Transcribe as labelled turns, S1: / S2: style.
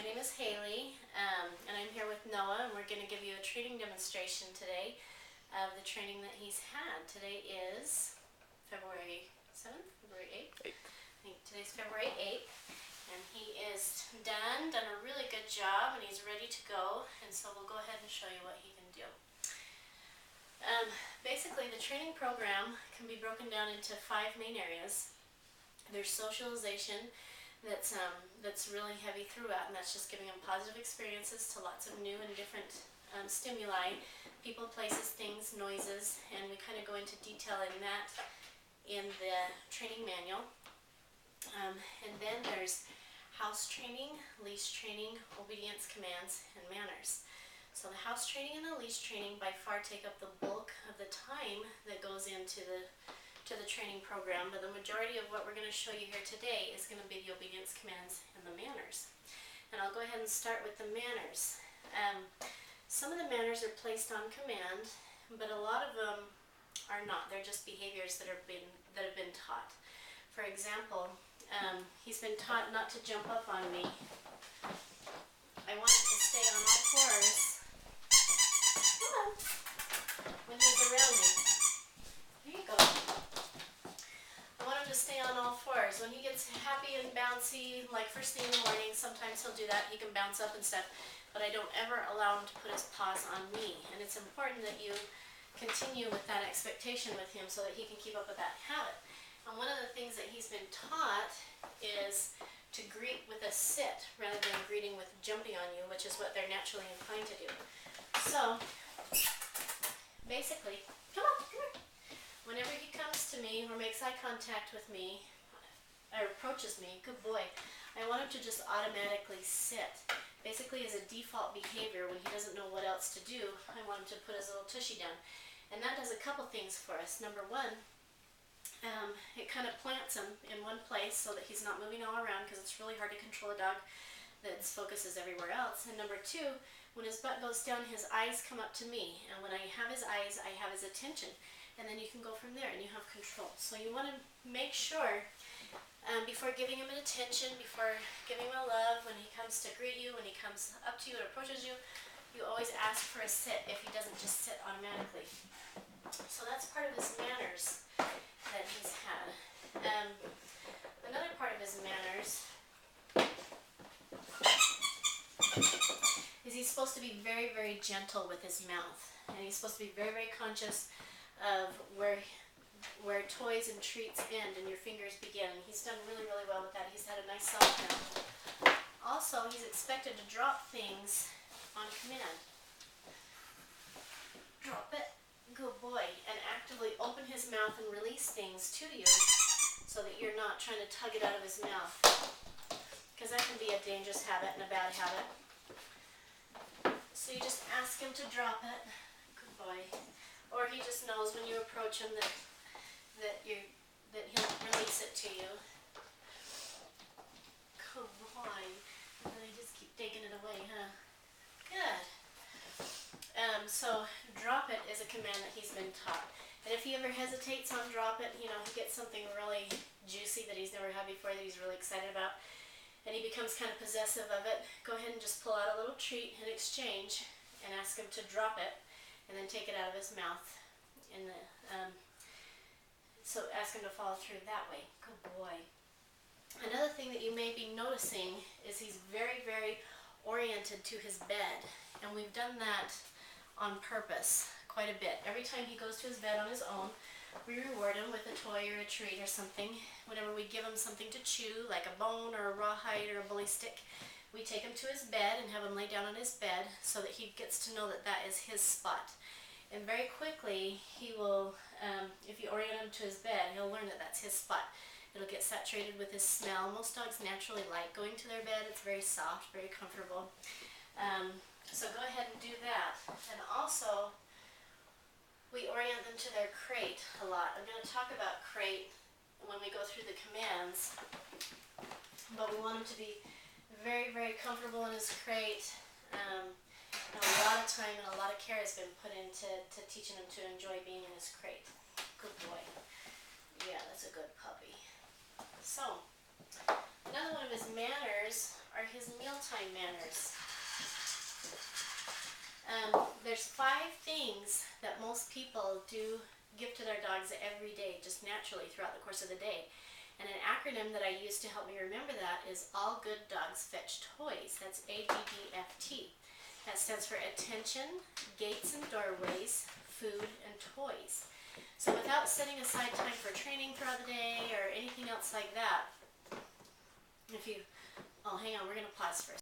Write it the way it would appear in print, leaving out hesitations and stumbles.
S1: My name is Haley, and I'm here with Noah, and we're going to give you a training demonstration today of the training that he's had. Today is February 7th, February 8th? I think today's February 8th, and he is done a really good job, and he's ready to go, and so we'll go ahead and show you what he can do. Basically, the training program can be broken down into 5 main areas. There's socialization, that's really heavy throughout, and that's just giving them positive experiences to lots of new and different stimuli, people, places, things, noises, and we kind of go into detail in that in the training manual. And then there's house training, leash training, obedience commands, and manners. So the house training and the leash training by far take up the bulk of the time that goes into the training program, but the majority of what we're going to show you here today is going to be the obedience commands and the manners. And I'll go ahead and start with the manners. Some of the manners are placed on command, but a lot of them are not. They're just behaviors that have been taught. For example, he's been taught not to jump up on me. I want him to stay on all fours. Come on. When he's around me. There you go. I want him to stay on all fours. When he gets happy and bouncy, like first thing in the morning, sometimes he'll do that. He can bounce up and stuff, but I don't ever allow him to put his paws on me. And it's important that you continue with that expectation with him so that he can keep up with that habit. And one of the things that he's been taught is to greet with a sit rather than greeting with jumping on you, which is what they're naturally inclined to do. So, basically, come on, come here. Whenever he comes to me or makes eye contact with me or approaches me, good boy, I want him to just automatically sit. Basically, as a default behavior, when he doesn't know what else to do, I want him to put his little tushy down. And that does a couple things for us. Number one, it kind of plants him in one place so that he's not moving all around, because it's really hard to control a dog that's focus is everywhere else. And number two, when his butt goes down, his eyes come up to me. And when I have his eyes, I have his attention. And then you can go from there and you have control. So you want to make sure before giving him an attention, before giving him a love, when he comes to greet you, when he comes up to you or approaches you, you always ask for a sit if he doesn't just sit automatically. So that's part of his manners that he's had. Another part of his manners is he's supposed to be very, very gentle with his mouth. And he's supposed to be very, very conscious of where toys and treats end and your fingers begin. And he's done really, really well with that. He's had a nice soft mouth. Also, he's expected to drop things on command. Drop it. Good boy. And actively open his mouth and release things to you so that you're not trying to tug it out of his mouth. Because that can be a dangerous habit and a bad habit. So you just ask him to drop it. Good boy. Or he just knows when you approach him that he'll release it to you. Good boy. And I just keep taking it away, huh? Good. So drop it is a command that he's been taught. And if he ever hesitates on drop it, you know, he gets something really juicy that he's never had before that he's really excited about, and he becomes kind of possessive of it, go ahead and just pull out a little treat in exchange and ask him to drop it and then take it out of his mouth. So ask him to follow through that way. Good boy. Another thing that you may be noticing is he's very, very oriented to his bed. And we've done that on purpose quite a bit. Every time he goes to his bed on his own, we reward him with a toy or a treat or something. Whenever we give him something to chew, like a bone or a rawhide or a bully stick, we take him to his bed and have him lay down on his bed so that he gets to know that that is his spot. And very quickly, he will, if you orient him to his bed, he'll learn that that's his spot. It'll get saturated with his smell. Most dogs naturally like going to their bed. It's very soft, very comfortable. So go ahead and do that. And also, we orient them to their crate a lot. I'm going to talk about crate when we go through the commands. But we want him to be very, very comfortable in his crate. And a lot of time and a lot of care has been put into teaching him to enjoy being in his crate. Good boy. Yeah, that's a good puppy. So, another one of his manners are his meal bedtime manners. There's 5 things that most people do give to their dogs every day, just naturally throughout the course of the day. And an acronym that I use to help me remember that is All Good Dogs Fetch Toys. That's AGDFT. That stands for Attention, Gates and Doorways, Food, and Toys. So without setting aside time for training throughout the day or anything else like that, oh, hang on, we're going to pause for a second.